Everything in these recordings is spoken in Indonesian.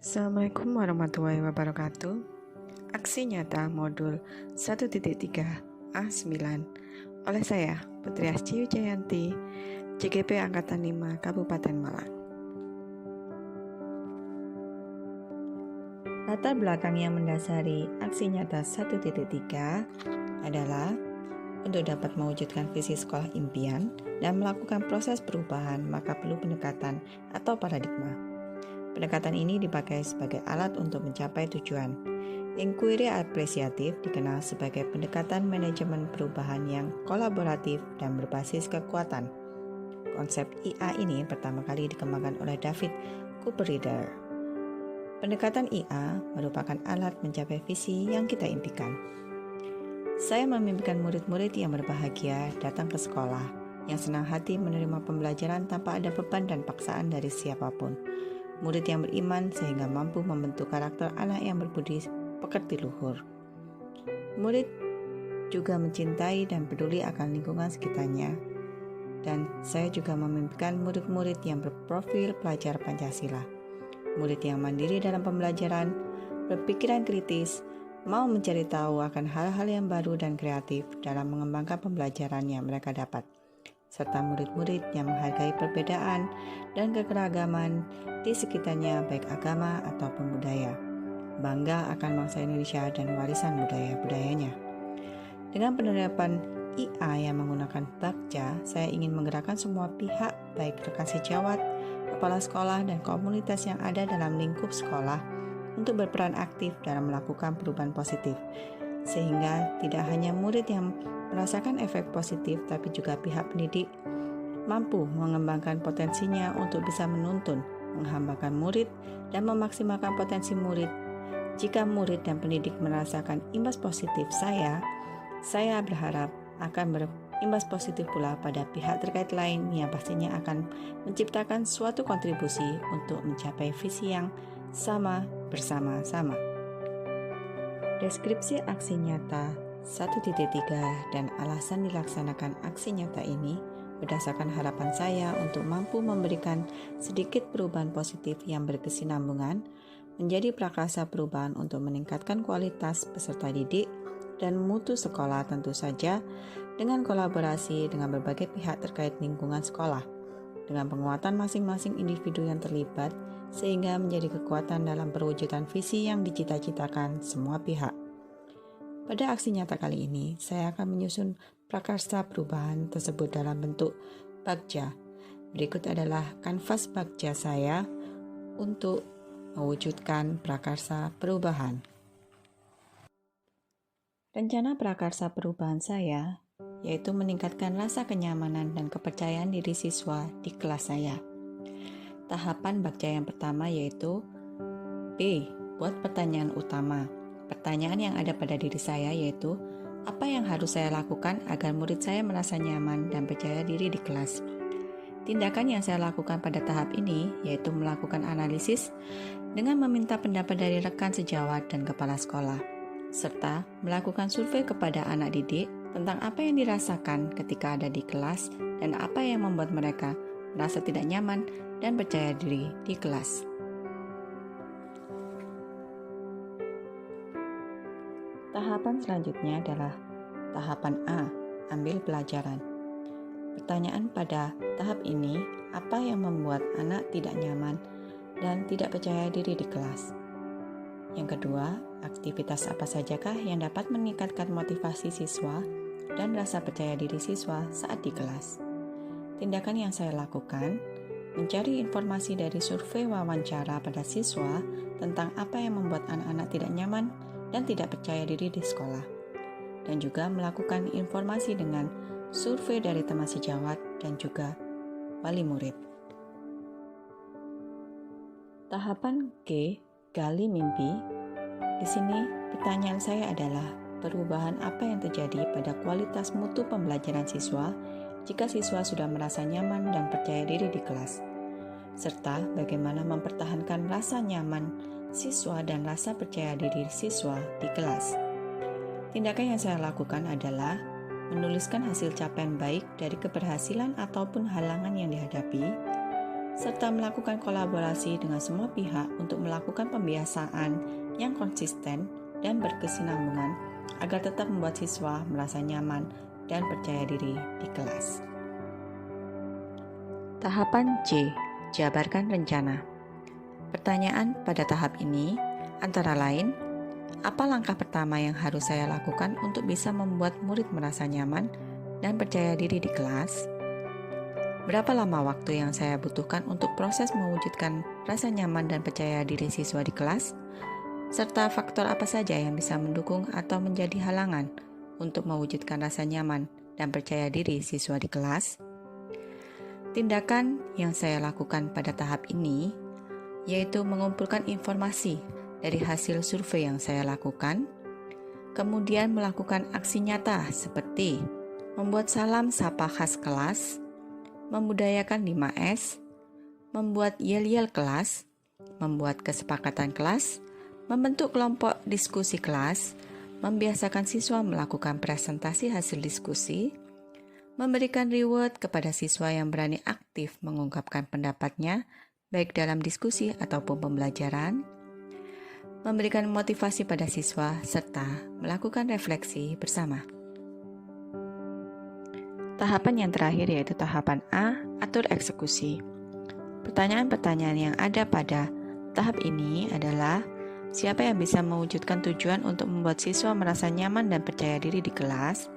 Assalamualaikum warahmatullahi wabarakatuh. Aksi nyata modul 1.3 A9 oleh saya, Putri Asci Wijayanti, CGP Angkatan 5 Kabupaten Malang. Latar belakang yang mendasari aksi nyata 1.3 adalah untuk dapat mewujudkan visi sekolah impian dan melakukan proses perubahan, maka perlu pendekatan atau paradigma. Pendekatan ini dipakai sebagai alat untuk mencapai tujuan. Inquiry apresiatif dikenal sebagai pendekatan manajemen perubahan yang kolaboratif dan berbasis kekuatan. Konsep IA ini pertama kali dikembangkan oleh David Cooperrider. Pendekatan IA merupakan alat mencapai visi yang kita impikan. Saya memimpikan murid-murid yang berbahagia datang ke sekolah, yang senang hati menerima pembelajaran tanpa ada beban dan paksaan dari siapapun. Murid yang beriman sehingga mampu membentuk karakter anak yang berbudi pekerti luhur. Murid juga mencintai dan peduli akan lingkungan sekitarnya. Dan saya juga memimpikan murid-murid yang berprofil pelajar Pancasila. Murid yang mandiri dalam pembelajaran, berpikiran kritis, mau mencari tahu akan hal-hal yang baru dan kreatif dalam mengembangkan pembelajaran yang mereka dapat, serta murid-murid yang menghargai perbedaan dan kekeragaman di sekitarnya baik agama ataupun budaya, bangga akan bangsa Indonesia dan warisan budaya-budayanya. Dengan penerapan IA yang menggunakan Bagja, saya ingin menggerakkan semua pihak baik rekan sejawat, kepala sekolah, dan komunitas yang ada dalam lingkup sekolah untuk berperan aktif dalam melakukan perubahan positif, sehingga tidak hanya murid yang merasakan efek positif, tapi juga pihak pendidik mampu mengembangkan potensinya untuk bisa menuntun, menghambakan murid, dan memaksimalkan potensi murid. Jika murid dan pendidik merasakan imbas positif saya berharap akan berimbas positif pula pada pihak terkait lain yang pastinya akan menciptakan suatu kontribusi untuk mencapai visi yang sama bersama-sama. Deskripsi aksi nyata 1.3 dan alasan dilaksanakan aksi nyata ini berdasarkan harapan saya untuk mampu memberikan sedikit perubahan positif yang berkesinambungan menjadi prakarsa perubahan untuk meningkatkan kualitas peserta didik dan mutu sekolah, tentu saja dengan kolaborasi dengan berbagai pihak terkait lingkungan sekolah, dengan penguatan masing-masing individu yang terlibat sehingga menjadi kekuatan dalam perwujudan visi yang dicita-citakan semua pihak. Pada aksi nyata kali ini, saya akan menyusun prakarsa perubahan tersebut dalam bentuk Bagja. Berikut adalah kanvas Bagja saya untuk mewujudkan prakarsa perubahan. Rencana prakarsa perubahan saya yaitu meningkatkan rasa kenyamanan dan kepercayaan diri siswa di kelas saya. Tahapan Bagja yang pertama yaitu B. Buat pertanyaan utama. Pertanyaan yang ada pada diri saya yaitu, apa yang harus saya lakukan agar murid saya merasa nyaman dan percaya diri di kelas? Tindakan yang saya lakukan pada tahap ini yaitu melakukan analisis dengan meminta pendapat dari rekan sejawat dan kepala sekolah, serta melakukan survei kepada anak didik tentang apa yang dirasakan ketika ada di kelas dan apa yang membuat mereka merasa tidak nyaman dan percaya diri di kelas. Tahapan selanjutnya adalah tahapan A, ambil pelajaran. Pertanyaan pada tahap ini, apa yang membuat anak tidak nyaman dan tidak percaya diri di kelas? Yang kedua, aktivitas apa sajakah yang dapat meningkatkan motivasi siswa dan rasa percaya diri siswa saat di kelas? Tindakan yang saya lakukan, mencari informasi dari survei wawancara pada siswa tentang apa yang membuat anak-anak tidak nyaman dan tidak percaya diri di sekolah, dan juga melakukan informasi dengan survei dari teman sejawat dan juga wali murid. Tahapan G, gali mimpi. Di sini pertanyaan saya adalah perubahan apa yang terjadi pada kualitas mutu pembelajaran siswa jika siswa sudah merasa nyaman dan percaya diri di kelas, serta bagaimana mempertahankan rasa nyaman siswa dan rasa percaya diri siswa di kelas. Tindakan yang saya lakukan adalah menuliskan hasil capaian baik dari keberhasilan ataupun halangan yang dihadapi, serta melakukan kolaborasi dengan semua pihak untuk melakukan pembiasaan yang konsisten dan berkesinambungan agar tetap membuat siswa merasa nyaman dan percaya diri di kelas. Tahapan C. Jabarkan rencana. Pertanyaan pada tahap ini antara lain, apa langkah pertama yang harus saya lakukan untuk bisa membuat murid merasa nyaman dan percaya diri di kelas? Berapa lama waktu yang saya butuhkan untuk proses mewujudkan rasa nyaman dan percaya diri siswa di kelas? Serta faktor apa saja yang bisa mendukung atau menjadi halangan untuk mewujudkan rasa nyaman dan percaya diri siswa di kelas? Tindakan yang saya lakukan pada tahap ini yaitu mengumpulkan informasi dari hasil survei yang saya lakukan, kemudian melakukan aksi nyata seperti membuat salam sapa khas kelas, membudayakan 5S, membuat yel-yel kelas, membuat kesepakatan kelas, membentuk kelompok diskusi kelas, membiasakan siswa melakukan presentasi hasil diskusi, memberikan reward kepada siswa yang berani aktif mengungkapkan pendapatnya, baik dalam diskusi ataupun pembelajaran, memberikan motivasi pada siswa, serta melakukan refleksi bersama. Tahapan yang terakhir yaitu tahapan A, atur eksekusi. Pertanyaan-pertanyaan yang ada pada tahap ini adalah, siapa yang bisa mewujudkan tujuan untuk membuat siswa merasa nyaman dan percaya diri di kelas?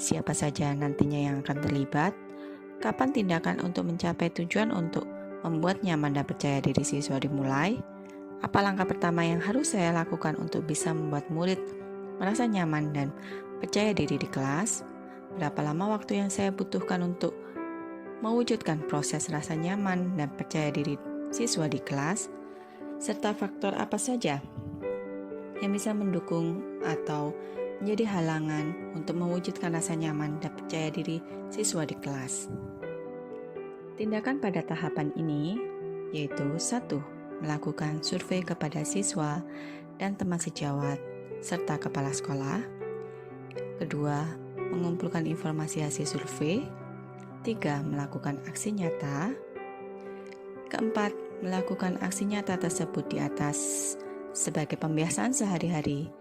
Siapa saja nantinya yang akan terlibat? Kapan tindakan untuk mencapai tujuan untuk membuat nyaman dan percaya diri siswa dimulai? Apa langkah pertama yang harus saya lakukan untuk bisa membuat murid merasa nyaman dan percaya diri di kelas? Berapa lama waktu yang saya butuhkan untuk mewujudkan proses rasa nyaman dan percaya diri siswa di kelas? Serta faktor apa saja yang bisa mendukung atau menjadi halangan untuk mewujudkan rasa nyaman dan percaya diri siswa di kelas? Tindakan pada tahapan ini yaitu 1. Melakukan survei kepada siswa dan teman sejawat serta kepala sekolah. 2. Mengumpulkan informasi hasil survei. 3. Melakukan aksi nyata. 4. Melakukan aksi nyata tersebut di atas sebagai pembiasaan sehari-hari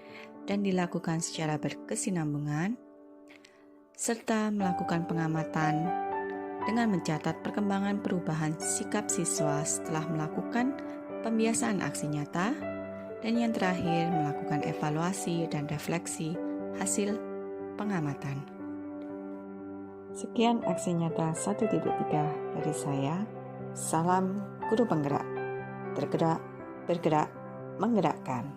dan dilakukan secara berkesinambungan, serta melakukan pengamatan dengan mencatat perkembangan perubahan sikap siswa setelah melakukan pembiasaan aksi nyata, dan yang terakhir melakukan evaluasi dan refleksi hasil pengamatan. Sekian aksi nyata 1.3 dari saya. Salam guru penggerak, tergerak, bergerak, menggerakkan.